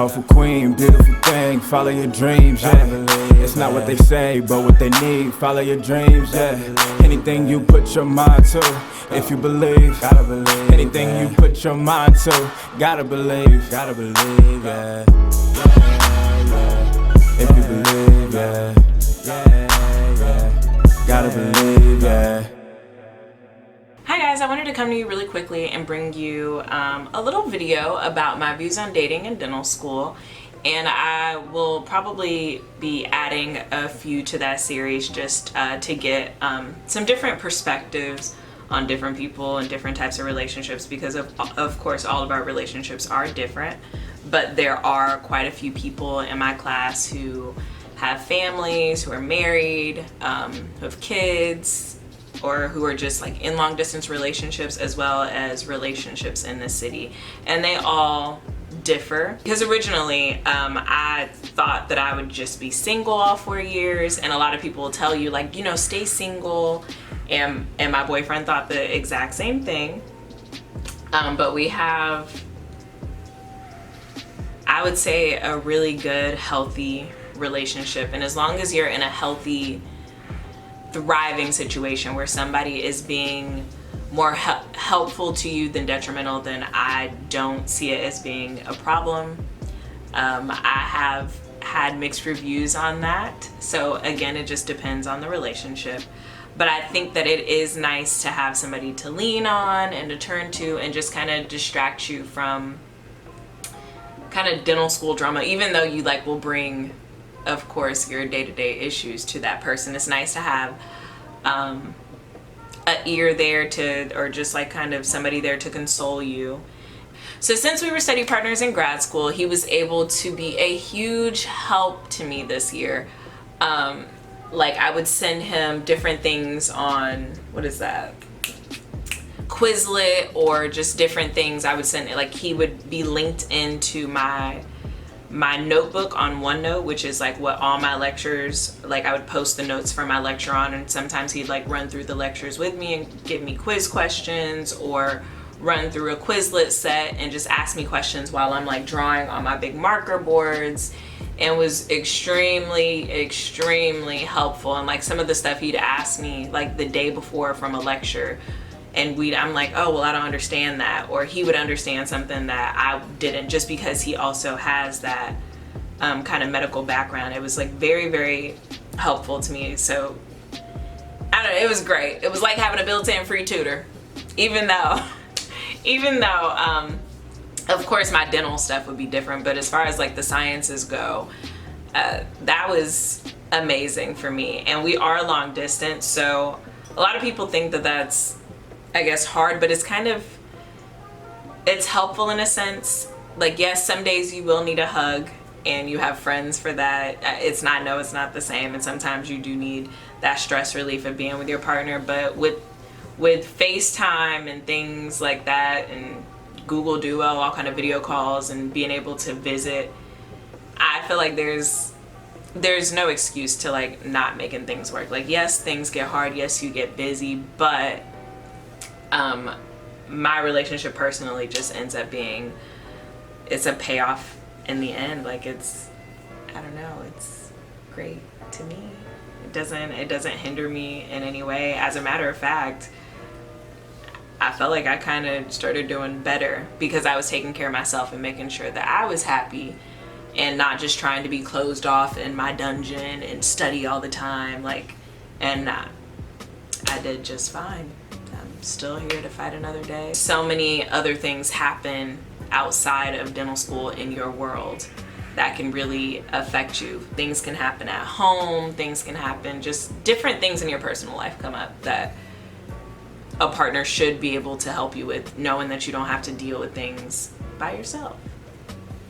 Powerful queen, beautiful thing, follow your dreams, yeah. It's not what they say, but what they need, follow your dreams, yeah. Anything you put your mind to, if you believe, gotta believe. Anything you put your mind to, gotta believe, yeah. If you believe, yeah. Gotta believe, yeah. Hi guys, I wanted to come to you really quickly and bring you a little video about my views on dating in dental school, and I will probably be adding a few to that series just to get some different perspectives on different people and different types of relationships, because of course all of our relationships are different, but there are quite a few people in my class who have families, who are married, who have kids, or who are just like in long distance relationships, as well as relationships in the city. And they all differ, because originally I thought that I would just be single all 4 years, and a lot of people will tell you, like, you know, stay single, and my boyfriend thought the exact same thing. But we have, I would say, a really good, healthy relationship. And as long as you're in a healthy, thriving situation where somebody is being more helpful to you than detrimental, then I don't see it as being a problem. I have had mixed reviews on that, so again, it just depends on the relationship. But I think that it is nice to have somebody to lean on and to turn to, and just kind of distract you from kind of dental school drama, even though you like will bring, of course, your day-to-day issues to that person. It's nice to have an ear there to, or just like kind of somebody there to console you. So since we were study partners in grad school, he was able to be a huge help to me this year. Like I would send him different things on, what is that? Quizlet, or just different things I would send it. Like he would be linked into my notebook on OneNote, which is like what all my lectures, like I would post the notes for my lecture on, and sometimes he'd like run through the lectures with me and give me quiz questions, or run through a Quizlet set and just ask me questions while I'm like drawing on my big marker boards, and was extremely helpful. And like some of the stuff he'd ask me like the day before from a lecture, and I'm like, oh, well, I don't understand that. Or he would understand something that I didn't, just because he also has that kind of medical background. It was like very helpful to me. So I don't know, it was great. It was like having a built-in free tutor, even though of course my dental stuff would be different, but as far as like the sciences go, that was amazing for me. And we are long distance, so a lot of people think that that's, I guess, hard, but it's kind of, it's helpful in a sense. Like, yes, some days you will need a hug and you have friends for that. It's not the same, and sometimes you do need that stress relief of being with your partner. But with FaceTime and things like that, and Google Duo, all kind of video calls, and being able to visit, I feel like there's no excuse to like not making things work. Like, yes, things get hard, yes, you get busy, but my relationship personally just ends up being, it's a payoff in the end. Like, it's, I don't know, it's great to me. It doesn't hinder me in any way. As a matter of fact, I felt like I kind of started doing better because I was taking care of myself and making sure that I was happy, and not just trying to be closed off in my dungeon and study all the time. Like, and I did just fine. I'm still here to fight another day. So many other things happen outside of dental school in your world that can really affect you. Things can happen at home, things can happen, just different things in your personal life come up that a partner should be able to help you with, knowing that you don't have to deal with things by yourself.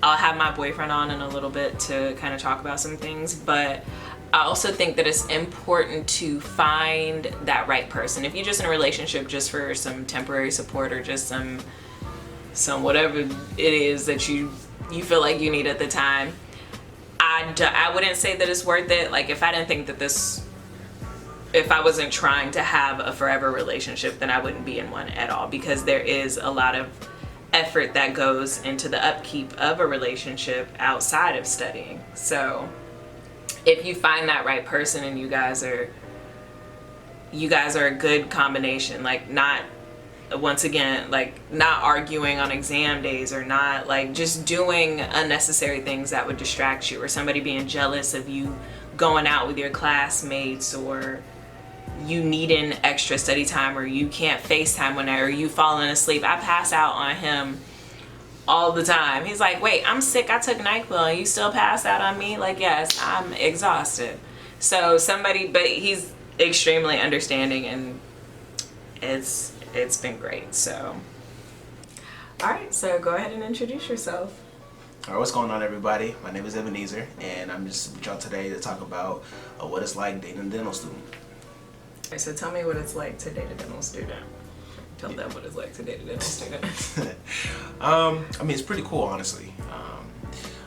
I'll have my boyfriend on in a little bit to kind of talk about some things, but I also think that it's important to find that right person. If you're just in a relationship just for some temporary support, or just some whatever it is that you feel like you need at the time, I wouldn't say that it's worth it. Like, if I didn't think that if I wasn't trying to have a forever relationship, then I wouldn't be in one at all, because there is a lot of effort that goes into the upkeep of a relationship outside of studying. So if you find that right person and you guys are a good combination, like not, once again, like not arguing on exam days, or not like just doing unnecessary things that would distract you, or somebody being jealous of you going out with your classmates, or you needing extra study time, or you can't FaceTime whenever, or you falling asleep. I pass out on him all the time. He's like, wait, I'm sick, I took NyQuil and you still pass out on me? Like, yes, I'm exhausted. So but he's extremely understanding, and it's been great. So all right, so go ahead and introduce yourself. All right, what's going on, everybody? My name is Ebenezer, and I'm just with y'all today to talk about what it's like dating a dental student. Okay, so tell me what it's like to date a dental student. Tell them what it's like to date a dental student. I mean, it's pretty cool, honestly.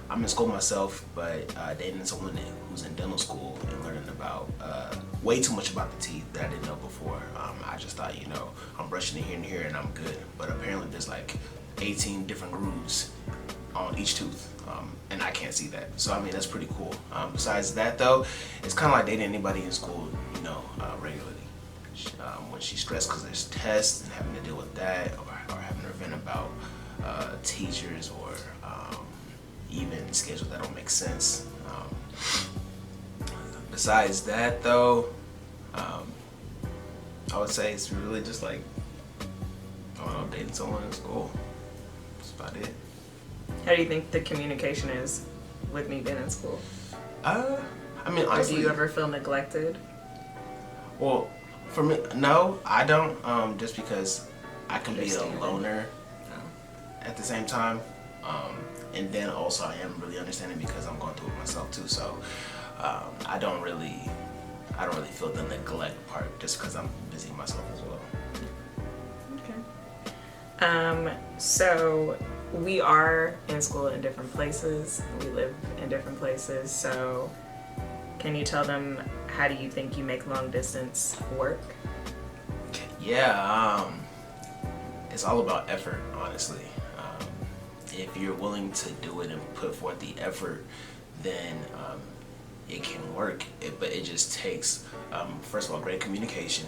I'm in school myself, but dating someone who's in dental school and learning about way too much about the teeth that I didn't know before. I just thought, I'm brushing it here and here and I'm good. But apparently there's like 18 different grooves on each tooth, and I can't see that. So I mean, that's pretty cool. Besides that though, it's kind of like dating anybody in school, regularly. When she's stressed because there's tests and having to deal with that, or having to vent about teachers, or even schedules that don't make sense. Besides that though, I would say it's really just like, I don't know, dating someone in school. That's about it. How do you think the communication is with me being in school? I mean, honestly, Or do you ever feel neglected? Well, for me, no, I don't. Just because I can be a loner at the same time, and then also I am really understanding because I'm going through it myself too. So I don't really feel the neglect part, just because I'm busy myself as well. Okay. So we are in school in different places. We live in different places. So can you tell them, how do you think you make long distance work? Yeah, it's all about effort, honestly. If you're willing to do it and put forth the effort, then it can work. But it just takes, first of all, great communication.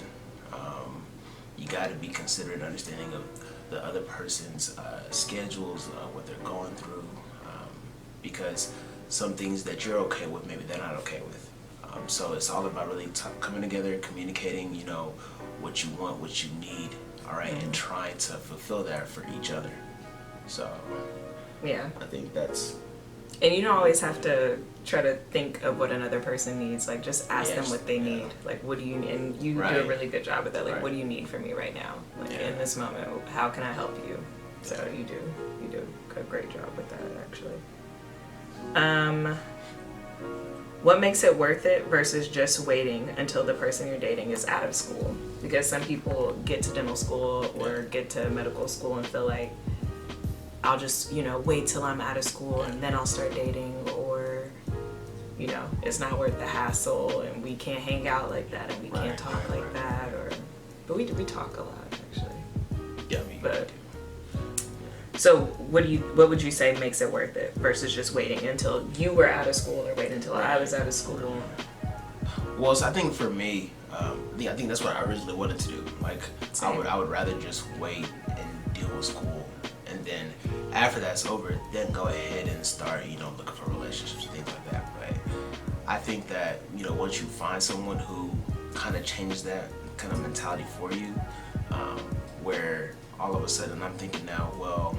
You got to be considerate and understanding of the other person's schedules, what they're going through, because some things that you're okay with, maybe they're not okay with. So it's all about really coming together, communicating, what you want, what you need, all right, and trying to fulfill that for each other. So yeah, I think that's. And you don't always have to try to think of what another person needs. Like, just ask them what they need. Like, what do you need? And you do a really good job with that. Like, what do you need from me right now? Like, in this moment, how can I help you? So you do a great job with that, actually. What makes it worth it versus just waiting until the person you're dating is out of school? Because some people get to dental school or get to medical school and feel like, I'll just, wait till I'm out of school and then I'll start dating, or, it's not worth the hassle and we can't hang out like that and we can't talk like that, but we talk a lot, actually. Yeah, but so what would you say makes it worth it versus just waiting until you were out of school, or waiting until I was out of school? Well, so I think for me, I think that's what I originally wanted to do. Like, I would rather just wait and deal with school, and then after that's over, then go ahead and start, looking for relationships and things like that. But I think that, once you find someone who kind of changes that kind of mentality for you, where all of a sudden I'm thinking now, well,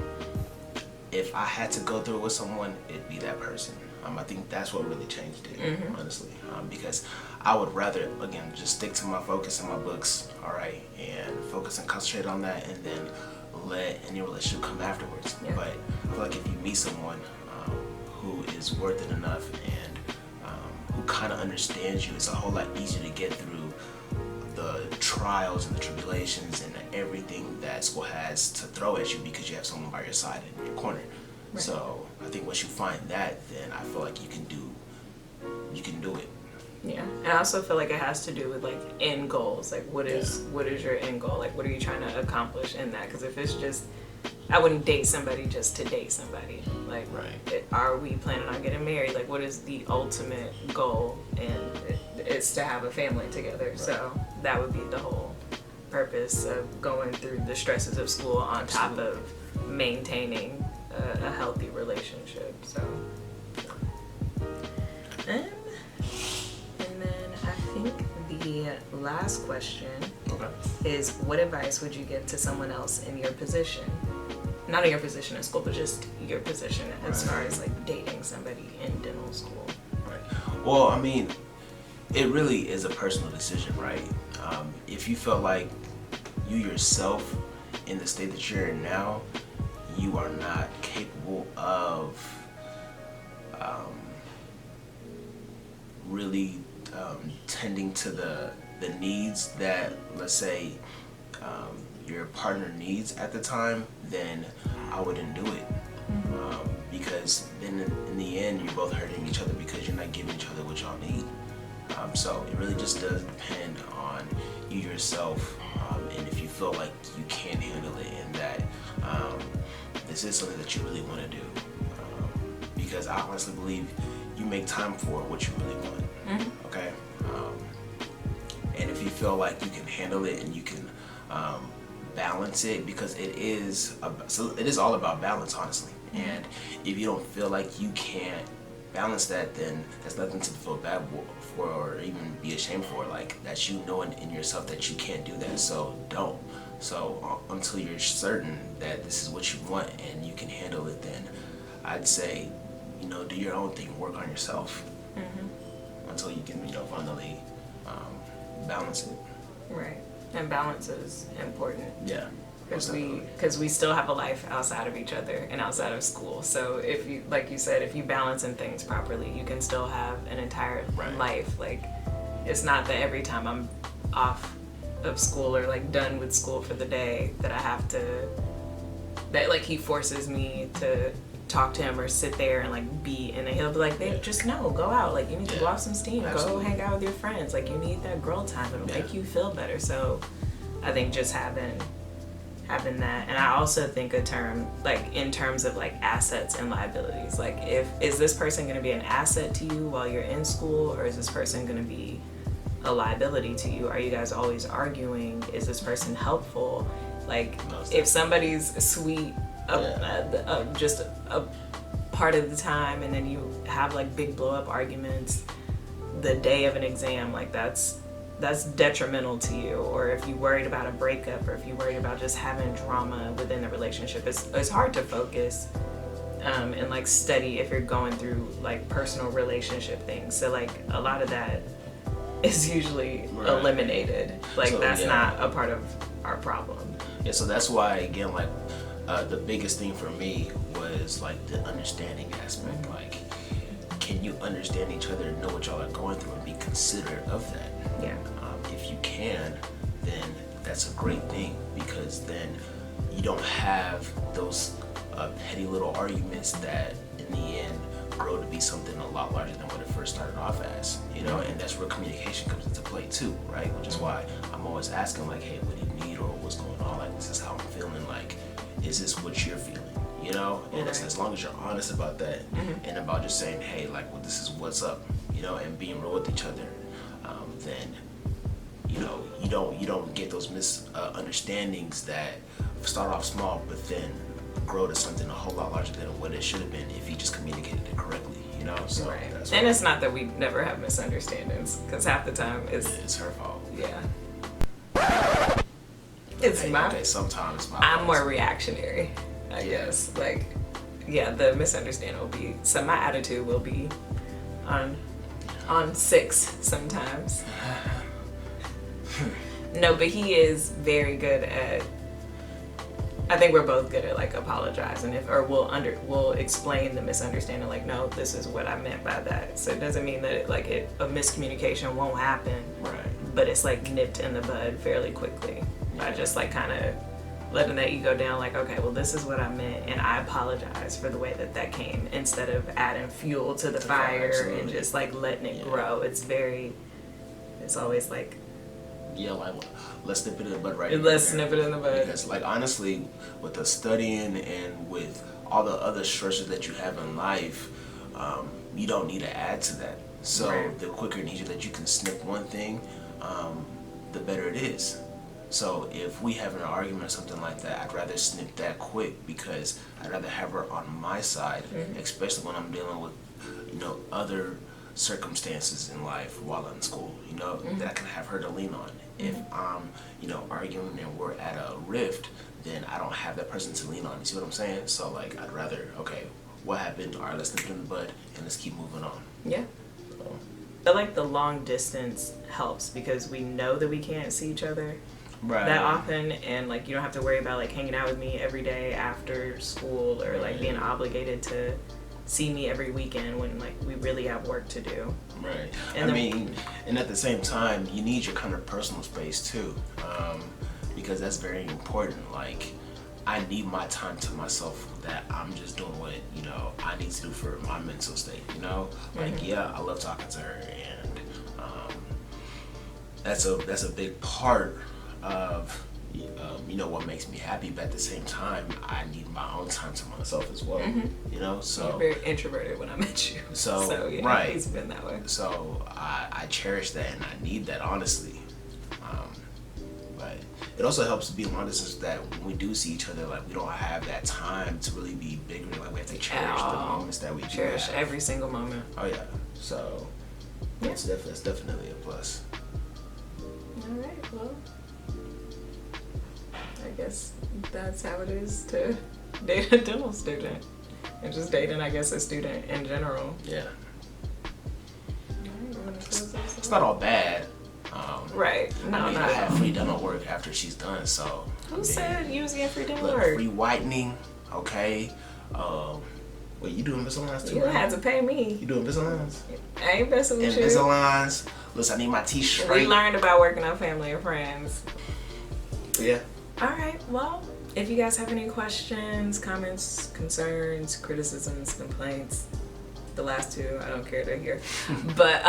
if I had to go through it with someone, it'd be that person. I think that's what really changed it, honestly, because I would rather, again, just stick to my focus in my books, all right, and focus and concentrate on that, and then let any relationship come afterwards. Yeah. But I feel like if you meet someone who is worth it enough and who kind of understands you, it's a whole lot easier to get through the trials and the tribulations and everything that school has to throw at you, because you have someone by your side in your corner. Right. So I think once you find that, then I feel like you can do it. Yeah, and I also feel like it has to do with like end goals. Like, what is your end goal? Like, what are you trying to accomplish in that? Because if it's just I wouldn't date somebody just to date somebody. Like, Right. are we planning on getting married? Like, what is the ultimate goal? And it's to have a family together. Right. So that would be the whole purpose of going through the stresses of school on top of maintaining a healthy relationship. So, and then I think the last question is, what advice would you give to someone else in your position? Not in your position in school, but just your position as far as like dating somebody in dental school. Right. Well, I mean, it really is a personal decision, right? If you feel like you yourself, in the state that you're in now, you are not capable of really tending to the needs that, let's say, your partner needs at the time, then I wouldn't do it. Because then in the end, you're both hurting each other because you're not giving each other what y'all need. So it really just does depend on you yourself, and if you feel like you can't handle it and that this is something that you really want to do. Because I honestly believe you make time for what you really want. Okay? And if you feel like you can handle it and you can balance it, because it is all about balance, honestly. And if you don't feel like you can't balance that, then that's nothing to feel bad for or even be ashamed for. Like, that's you knowing in yourself that you can't do that, so don't. So until you're certain that this is what you want and you can handle it, then I'd say, do your own thing, work on yourself until you can, finally balance it. Right. And balance is important. Yeah. Because we still have a life outside of each other and outside of school. So if you, like you said, if you balance in things properly, you can still have an entire life. Like, it's not that every time I'm off of school or like done with school for the day that I have to, that like he forces me to talk to him or sit there and like be, and he'll be like, babe, just no, go out. Like, you need to go off some steam. Absolutely. Go hang out with your friends. Like, you need that girl time. It'll make you feel better. So I think just having that. And I also think in terms of like assets and liabilities, like, is this person going to be an asset to you while you're in school, or is this person going to be a liability to you? Are you guys always arguing? Is this person helpful? Like, if somebody's sweet just a part of the time, and then you have like big blow up arguments the day of an exam, like that's detrimental to you. Or if you're worried about a breakup, or if you're worried about just having drama within the relationship, it's hard to focus and like study if you're going through like personal relationship things. So like a lot of that is usually eliminated. Like, so, that's not a part of our problem. Yeah, so that's why, again, like the biggest thing for me was like the understanding aspect. Like, can you understand each other and know what y'all are going through and be considerate of that? Yeah. If you can, then that's a great thing, because then you don't have those petty little arguments that in the end grow to be something a lot larger than what it first started off as, and that's where communication comes into play too, right? Which is why I'm always asking, like, hey, what do you need, or what's going on? Like, this is how I'm feeling. Like, is this what you're feeling? And as long as you're honest about that, and about just saying, hey, like, well, this is what's up, and being real with each other, then you don't get those misunderstandings that start off small but then grow to something a whole lot larger than what it should have been if you just communicated it correctly. So that's and it's not that we never have misunderstandings, because half the time it's her fault. Yeah. Sometimes it's my I'm fault. more reactionary, I guess. Like, the misunderstanding will be, so my attitude will be on 6 sometimes. No, but he is very good at, I think we're both good at like apologizing, we'll explain the misunderstanding, like, no, this is what I meant by that. So it doesn't mean that a miscommunication won't happen, but it's like nipped in the bud fairly quickly by just like kind of letting that ego down, like, okay, well, this is what I meant, and I apologize for the way that came, instead of adding fuel to the fire and just like letting it grow. It's always like yeah, like let's nip it in the bud right here. Let's nip it in the bud. Because like honestly, with the studying and with all the other stresses that you have in life, you don't need to add to that. So Right. the quicker and easier that you can snip one thing, the better it is. So if we have an argument or something like that, I'd rather snip that quick because I'd rather have her on my side, especially when I'm dealing with, other circumstances in life while in school, that I can have her to lean on. If I'm, arguing and we're at a rift, then I don't have that person to lean on. You see what I'm saying? So like, I'd rather, okay, what happened? All right, let's nip it in the bud and let's keep moving on. Yeah. I feel like the long distance helps because we know that we can't see each other Right. that often, and like you don't have to worry about like hanging out with me every day after school or like being obligated to see me every weekend when like we really have work to do. Right. And and at the same time, you need your kind of personal space too, because that's very important. Like, I need my time to myself that I'm just doing what, I need to do for my mental state, Like, yeah, I love talking to her, and that's a big part of, what makes me happy, but at the same time, I need my own time to myself as well, so. You're very introverted when I met you. So yeah, right. It's been that way. So I cherish that and I need that, honestly. But it also helps to be long distance that when we do see each other, like we don't have that time to really be bigger. Like we have to cherish the moments that we do Cherish have. every single moment. Oh yeah. So that's definitely a plus. All right. Well, I guess that's how it is to date a dental student, and just dating, I guess, a student in general. Yeah. All right, It's not all bad. Right. No, I not have at all. free dental work after she's done, so. Who said you was getting free dental Look, work? free whitening, okay. Wait, you doing Invisaligns too? You right? had to pay me. You doing Invisaligns? I ain't messing with you. Invisaligns. Listen, I need my teeth straight. We learned about working on family and friends. Yeah. All right. Well, if you guys have any questions, comments, concerns, criticisms, complaints, the last two I don't care to hear. But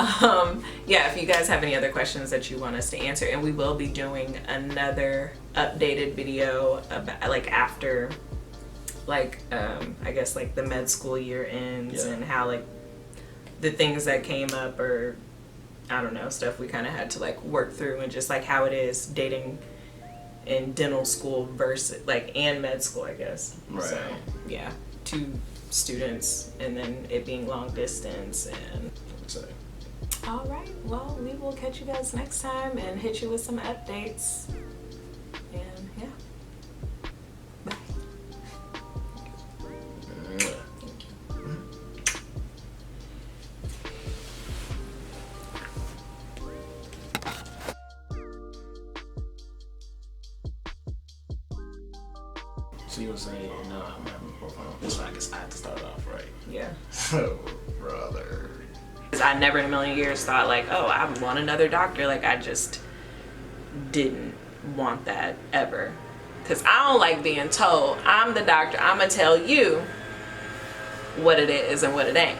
yeah, if you guys have any other questions that you want us to answer, and we will be doing another updated video about like after like I guess like the med school year ends and how like the things that came up, or I don't know, stuff we kind of had to like work through, and just like how it is dating in dental school versus like and med school, I guess. Right. So yeah, 2 students and then it being long distance. And all right, well, we will catch you guys next time and hit you with some updates. And yeah, bye. So you were saying, no, I'm having a profile. This one, I guess I have to start off, right? Yeah. So, brother. I never in a million years thought like, oh, I want another doctor. Like, I just didn't want that ever. Because I don't like being told, I'm the doctor, I'm going to tell you what it is and what it ain't.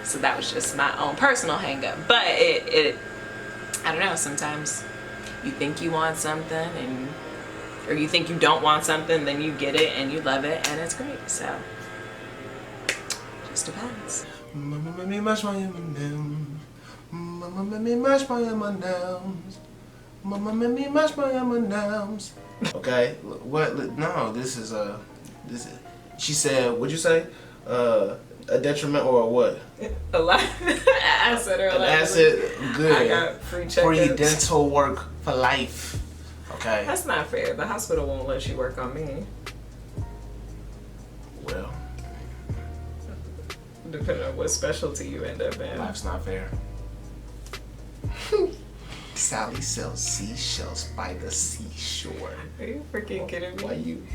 So that was just my own personal hang up. But it I don't know, sometimes you think you want something or you think you don't want something, then you get it and you love it and it's great. So just depends. Mama made me mash my M&Ms. Mama made me mash my M&Ms. Mama made me mash my M&Ms. Okay, what? No, this is. She said, what'd you say? A detriment or a what? A lot. Acid or An like acid, good. I got free checkups. Free dental work for life. Okay. That's not fair. The hospital won't let you work on me. Well, Depending on what specialty you end up in. life's not fair. Sally sells seashells by the seashore. Are you freaking kidding me? Why you?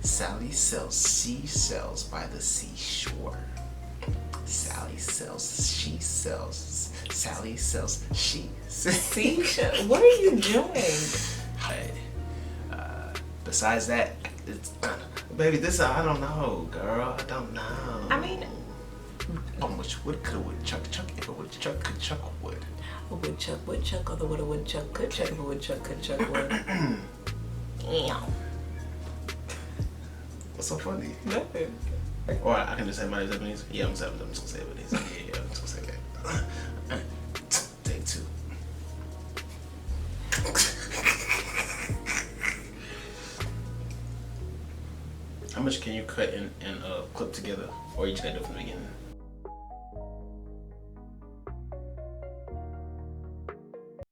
Sally sells seashells by the seashore. Sally sells, she sells. Sally sells, she sells. Seashell? What are you doing? Hey, besides that, it's, baby, this I don't know, girl. I don't know. I mean, How much wood could a woodchuck chuck if a woodchuck could chuck wood? A woodchuck would chuck, although what a woodchuck could chuck if a woodchuck could chuck wood. Ew. What's so funny? Nothing. Or I can just say my name's Ebony. Yeah, I'm just gonna say Ebony. Yeah, I'm just gonna say that. Take two. How much can you cut and clip together? Or you just gotta do it from the beginning?